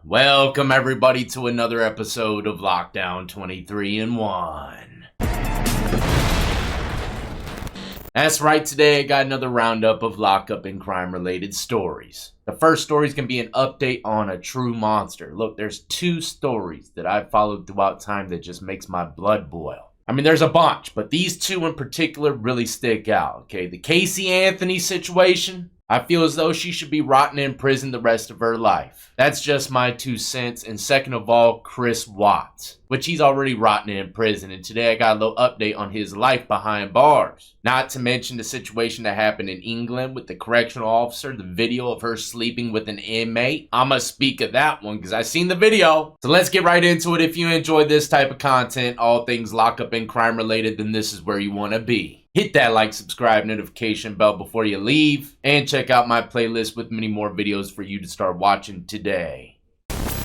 Welcome everybody to another episode of Lockdown 23 in 1. That's right, today I got another roundup of lockup and crime related stories. The first story is going to be an update on a true monster. Look, there's two stories that I've followed throughout time that just makes my blood boil. I mean, there's a bunch, but these two in particular really stick out, okay? The Casey Anthony situation, I feel as though she should be rotting in prison the rest of her life. That's just my 2 cents. And second of all, Chris Watts, which he's already rotting in prison. And today I got a little update on his life behind bars. Not to mention the situation that happened in England with the correctional officer, the video of her sleeping with an inmate. I'ma speak of that one because I seen the video. So let's get right into it. If you enjoy this type of content, all things lockup and crime related, then this is where you want to be. Hit that like, subscribe, notification bell before you leave, and check out my playlist with many more videos for you to start watching today.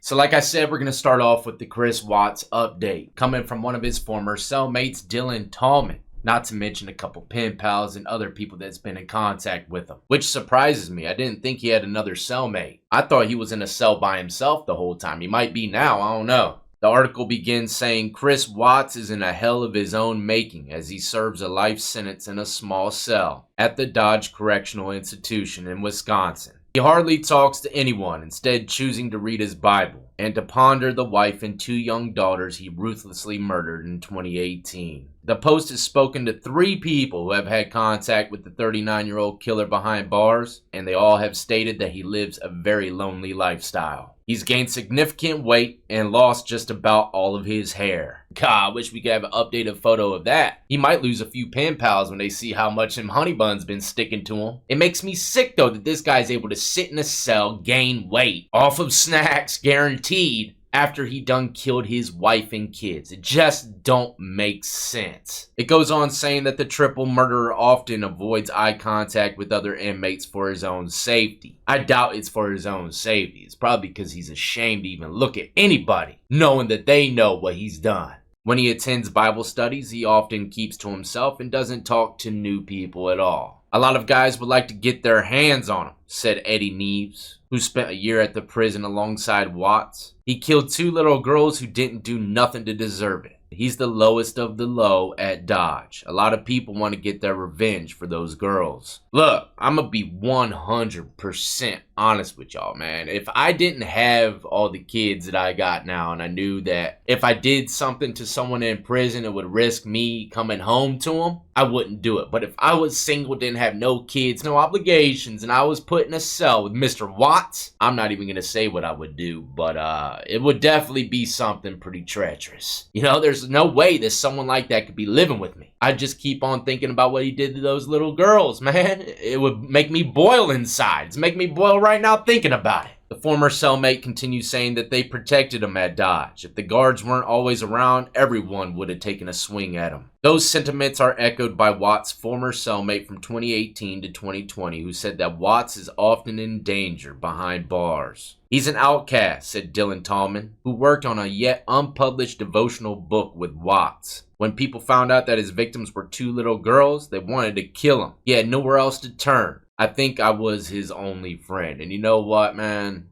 So like I said, we're going to start off with the Chris Watts update, coming from one of his former cellmates, Dylan Tallman. Not to mention a couple pen pals and other people that's been in contact with him. Which surprises me. I didn't think he had another cellmate. I thought he was in a cell by himself the whole time. He might be now, I don't know. The article begins saying Chris Watts is in a hell of his own making as he serves a life sentence in a small cell at the Dodge Correctional Institution in Wisconsin. He hardly talks to anyone, instead choosing to read his Bible and to ponder the wife and 2 young daughters he ruthlessly murdered in 2018. The Post has spoken to 3 people who have had contact with the 39-year-old killer behind bars, and they all have stated that he lives a very lonely lifestyle. He's gained significant weight and lost just about all of his hair. God, I wish we could have an updated photo of that. He might lose a few pen pals when they see how much him honey bun's been sticking to him. It makes me sick though that this guy's able to sit in a cell, gain weight, off of snacks guaranteed, after he done killed his wife and kids. It just don't make sense. It goes on saying that the triple murderer often avoids eye contact with other inmates for his own safety. I doubt it's for his own safety. It's probably because he's ashamed to even look at anybody, knowing that they know what he's done. When he attends Bible studies, he often keeps to himself and doesn't talk to new people at all. A lot of guys would like to get their hands on him, said Eddie Neves, who spent a year at the prison alongside Watts. He killed 2 little girls who didn't do nothing to deserve it. He's the lowest of the low at Dodge. A lot of people want to get their revenge for those girls. Look, I'm going to be 100% honest with y'all, man. If I didn't have all the kids that I got now, and I knew that if I did something to someone in prison, it would risk me coming home to them, I wouldn't do it. But if I was single, didn't have no kids, no obligations, and I was put in a cell with Mr. Watts, I'm not even going to say what I would do, but it would definitely be something pretty treacherous. You know, there's no way that someone like that could be living with me. I just keep on thinking about what he did to those little girls, man. It would make me boil inside. It's making me boil right now thinking about it. The former cellmate continues saying that they protected him at Dodge. If the guards weren't always around, everyone would have taken a swing at him. Those sentiments are echoed by Watts' former cellmate from 2018 to 2020, who said that Watts is often in danger behind bars. He's an outcast, said Dylan Tallman, who worked on a yet unpublished devotional book with Watts. When people found out that his victims were 2 little girls, they wanted to kill him. He had nowhere else to turn. I think I was his only friend. And you know what, man?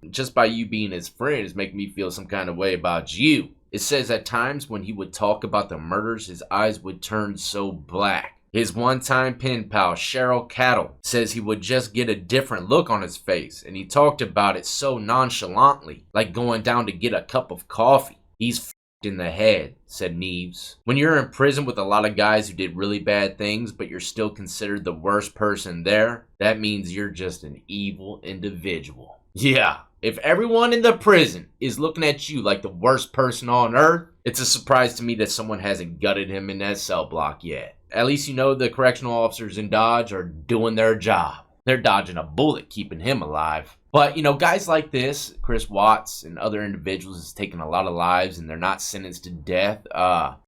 Just by you being his friend is making me feel some kind of way about you. It says at times when he would talk about the murders, his eyes would turn so black. His one-time pen pal, Cheryl Cattle, says he would just get a different look on his face. And he talked about it so nonchalantly, like going down to get a cup of coffee. He's in the head, said Neves. When you're in prison with a lot of guys who did really bad things, but you're still considered the worst person there, that means you're just an evil individual. Yeah, if everyone in the prison is looking at you like the worst person on earth, it's a surprise to me that someone hasn't gutted him in that cell block yet. At least you know the correctional officers in Dodge are doing their job. They're dodging a bullet keeping him alive. But, you know, guys like this, Chris Watts and other individuals, has taken a lot of lives and they're not sentenced to death.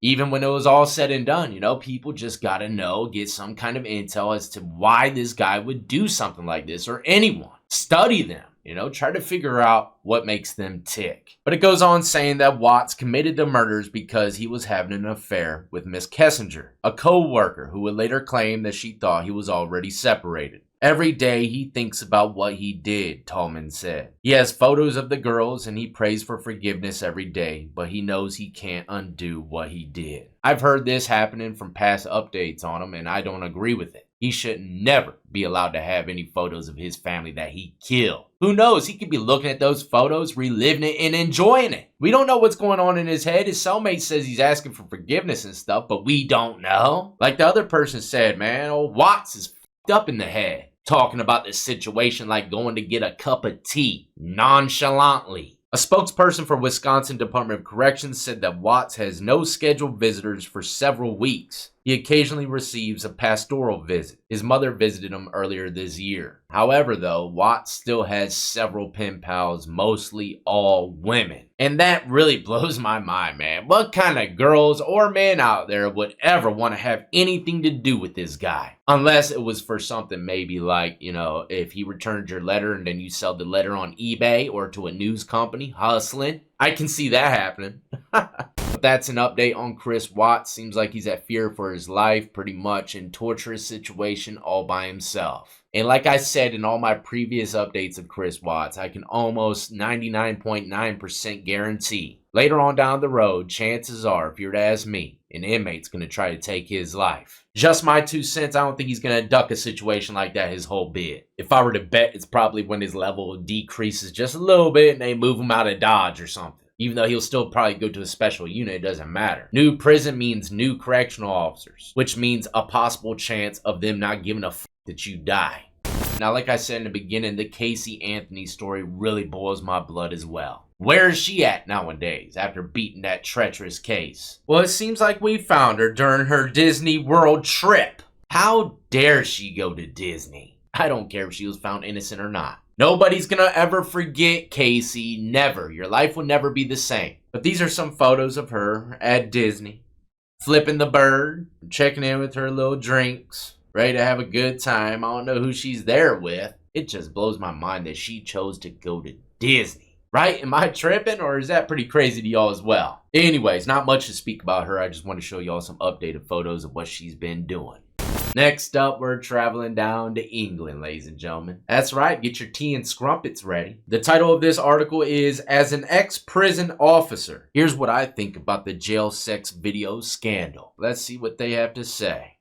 Even when it was all said and done, you know, people just gotta know, get some kind of intel as to why this guy would do something like this, or anyone. Study them. You know, try to figure out what makes them tick. But it goes on saying that Watts committed the murders because he was having an affair with Miss Kessinger, a co-worker who would later claim that she thought he was already separated. Every day he thinks about what he did, Tallman said. He has photos of the girls and he prays for forgiveness every day, but he knows he can't undo what he did. I've heard this happening from past updates on him and I don't agree with it. He should never be allowed to have any photos of his family that he killed. Who knows? He could be looking at those photos, reliving it, and enjoying it. We don't know what's going on in his head. His cellmate says he's asking for forgiveness and stuff, but we don't know. Like the other person said, man, old Watts is f***ed up in the head, talking about this situation like going to get a cup of tea, nonchalantly. A spokesperson for Wisconsin Department of Corrections said that Watts has no scheduled visitors for several weeks. He occasionally receives a pastoral visit. His mother visited him earlier this year. However, though, Watts still has several pen pals, mostly all women. And that really blows my mind, man. What kind of girls or men out there would ever want to have anything to do with this guy? Unless it was for something maybe like, if he returned your letter and then you sell the letter on eBay or to a news company, hustling. I can see that happening. But that's an update on Chris Watts. Seems like he's at fear for his life, pretty much in torturous situation all by himself. And like I said in all my previous updates of Chris Watts, I can almost 99.9% guarantee later on down the road, chances are, if you were to ask me, an inmate's going to try to take his life. Just my 2 cents, I don't think he's going to duck a situation like that his whole bit. If I were to bet, it's probably when his level decreases just a little bit and they move him out of Dodge or something. Even though he'll still probably go to a special unit, it doesn't matter. New prison means new correctional officers, which means a possible chance of them not giving a f*** that you die. Now, like I said in the beginning, the Casey Anthony story really boils my blood as well. Where is she at nowadays after beating that treacherous case? Well, it seems like we found her during her Disney World trip. How dare she go to Disney? I don't care if she was found innocent or not. Nobody's gonna ever forget Casey, never. Your life will never be the same. But these are some photos of her at Disney, flipping the bird, checking in with her little drinks, ready to have a good time. I don't know who she's there with. It just blows my mind that she chose to go to Disney. Right? Am I tripping, or is that pretty crazy to y'all as well? Anyways, not much to speak about her. I just want to show y'all some updated photos of what she's been doing. Next up, we're traveling down to England, ladies and gentlemen. That's right, get your tea and scrumpets ready. The title of this article is, As an Ex-Prison Officer, Here's What I Think About the Jail Sex Video Scandal. Let's see what they have to say.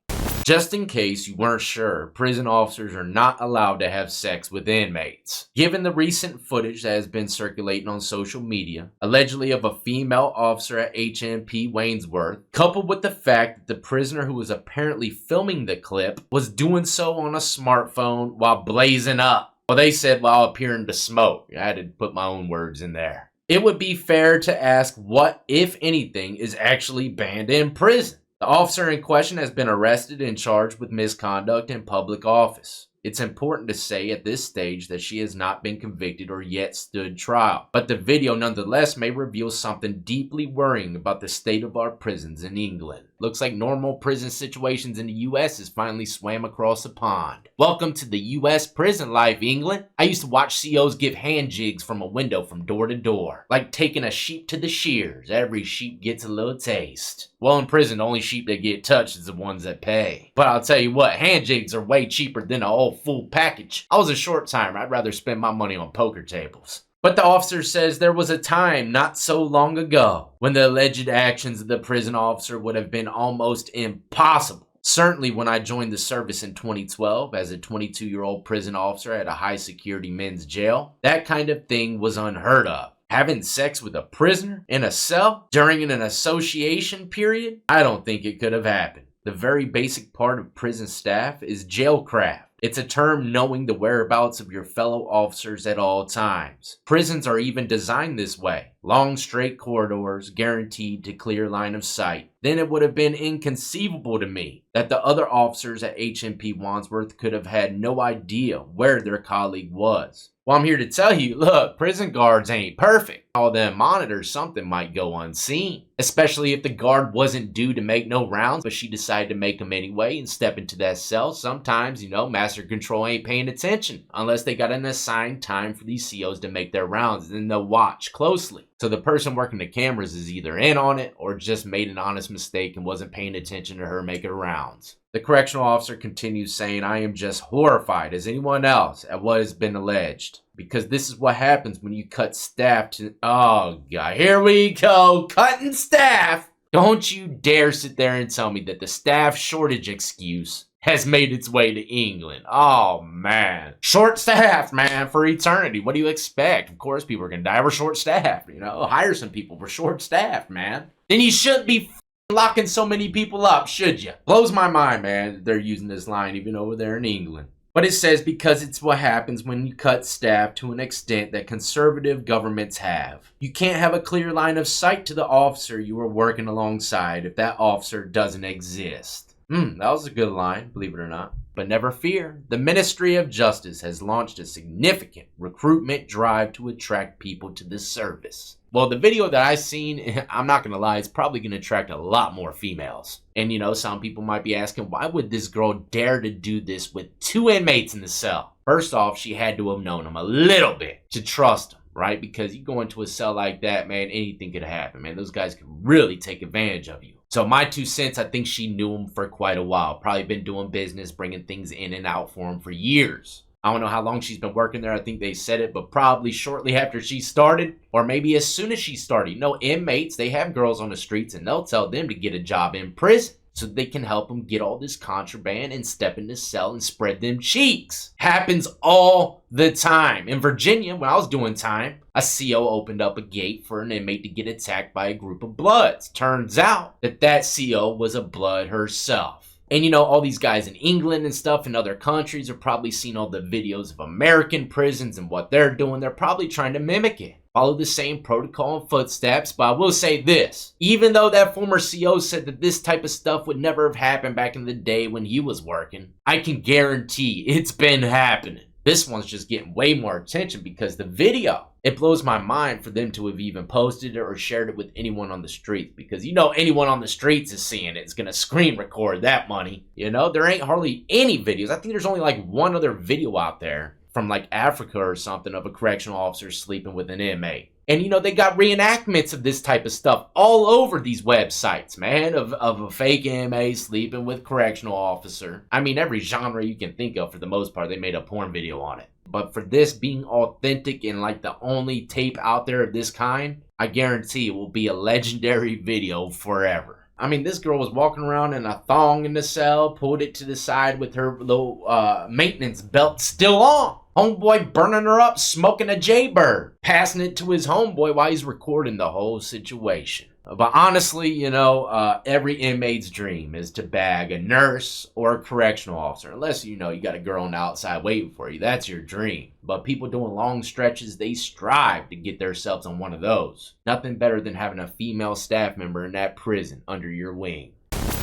Just in case you weren't sure, prison officers are not allowed to have sex with inmates. Given the recent footage that has been circulating on social media, allegedly of a female officer at HMP Wandsworth, coupled with the fact that the prisoner who was apparently filming the clip was doing so on a smartphone while blazing up. Well, they said while appearing to smoke. I had to put my own words in there. It would be fair to ask what, if anything, is actually banned in prison. The officer in question has been arrested and charged with misconduct in public office. It's important to say at this stage that she has not been convicted or yet stood trial, but the video nonetheless may reveal something deeply worrying about the state of our prisons in England. Looks like normal prison situations in the US has finally swam across the pond. Welcome to the US prison life, England. I used to watch COs give hand jigs from a window from door to door. Like taking a sheep to the shears. Every sheep gets a little taste. Well, in prison, the only sheep that get touched is the ones that pay. But I'll tell you what, hand jigs are way cheaper than a whole full package. I was a short timer. I'd rather spend my money on poker tables. But the officer says there was a time not so long ago when the alleged actions of the prison officer would have been almost impossible. Certainly when I joined the service in 2012 as a 22-year-old prison officer at a high-security men's jail, that kind of thing was unheard of. Having sex with a prisoner in a cell during an association period? I don't think it could have happened. The very basic part of prison staff is jailcraft. It's a term knowing the whereabouts of your fellow officers at all times. Prisons are even designed this way. Long straight corridors guaranteed to clear line of sight. Then it would have been inconceivable to me that the other officers at HMP Wandsworth could have had no idea where their colleague was. Well, I'm here to tell you, look, prison guards ain't perfect. All them monitors, something might go unseen. Especially if the guard wasn't due to make no rounds, but she decided to make them anyway and step into that cell. Sometimes, master control ain't paying attention unless they got an assigned time for these COs to make their rounds. Then they'll watch closely. So the person working the cameras is either in on it or just made an honest mistake and wasn't paying attention to her making rounds. The correctional officer continues saying, I am just horrified as anyone else at what has been alleged. Because this is what happens when you cut staff to... Oh, God. Here we go. Cutting staff. Don't you dare sit there and tell me that the staff shortage excuse has made its way to England. Oh, man. Short staffed, man, for eternity. What do you expect? Of course people are going to die. We're short staffed, you know. Hire some people. We're short staffed, man. Then you shouldn't be locking so many people up, should you? Blows my mind, man. They're using this line even over there in England. But it says because it's what happens when you cut staff to an extent that conservative governments have. You can't have a clear line of sight to the officer you are working alongside if that officer doesn't exist. That was a good line, believe it or not. But never fear, the Ministry of Justice has launched a significant recruitment drive to attract people to the service. Well, the video that I've seen, I'm not going to lie, it's probably going to attract a lot more females. And you know, some people might be asking, why would this girl dare to do this with 2 inmates in the cell? First off, she had to have known him a little bit to trust him, right? Because you go into a cell like that, man, anything could happen, man. Those guys could really take advantage of you. So my 2 cents, I think she knew him for quite a while. Probably been doing business, bringing things in and out for him for years. I don't know how long she's been working there. I think they said it, but probably shortly after she started, or maybe as soon as she started. You know, inmates, they have girls on the streets, and they'll tell them to get a job in prison so they can help them get all this contraband and step in the cell and spread them cheeks. Happens all the time. In Virginia, when I was doing time, a CO opened up a gate for an inmate to get attacked by a group of Bloods. Turns out that CO was a Blood herself. And you know, all these guys in England and stuff in other countries have probably seen all the videos of American prisons and what they're doing. They're probably trying to mimic it. Follow the same protocol and footsteps, but I will say this. Even though that former CO said that this type of stuff would never have happened back in the day when he was working, I can guarantee it's been happening. This one's just getting way more attention because the video, it blows my mind for them to have even posted it or shared it with anyone on the streets, because you know anyone on the streets is seeing it. It's going to screen record that money. You know, there ain't hardly any videos. I think there's only like one other video out there from like Africa or something of a correctional officer sleeping with an inmate. And you know, they got reenactments of this type of stuff all over these websites, man, of a fake inmate sleeping with correctional officer. I mean, every genre you can think of, for the most part, they made a porn video on it. But for this being authentic and like the only tape out there of this kind, I guarantee it will be a legendary video forever. I mean, this girl was walking around in a thong in the cell, pulled it to the side with her little maintenance belt still on. Homeboy burning her up, smoking a Jaybird, passing it to his homeboy while he's recording the whole situation. But honestly, you know, every inmate's dream is to bag a nurse or a correctional officer. Unless, you know, you got a girl on the outside waiting for you. That's your dream. But people doing long stretches, they strive to get themselves on one of those. Nothing better than having a female staff member in that prison under your wing.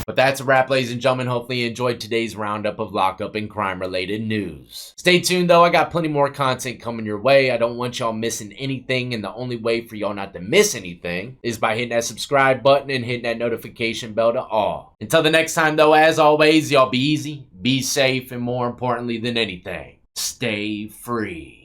But that's a wrap, ladies and gentlemen. Hopefully you enjoyed today's roundup of lockup and crime-related news. Stay tuned, though. I got plenty more content coming your way. I don't want y'all missing anything, and the only way for y'all not to miss anything is by hitting that subscribe button and hitting that notification bell to all. Until the next time, though, as always, y'all be easy, be safe, and more importantly than anything, stay free.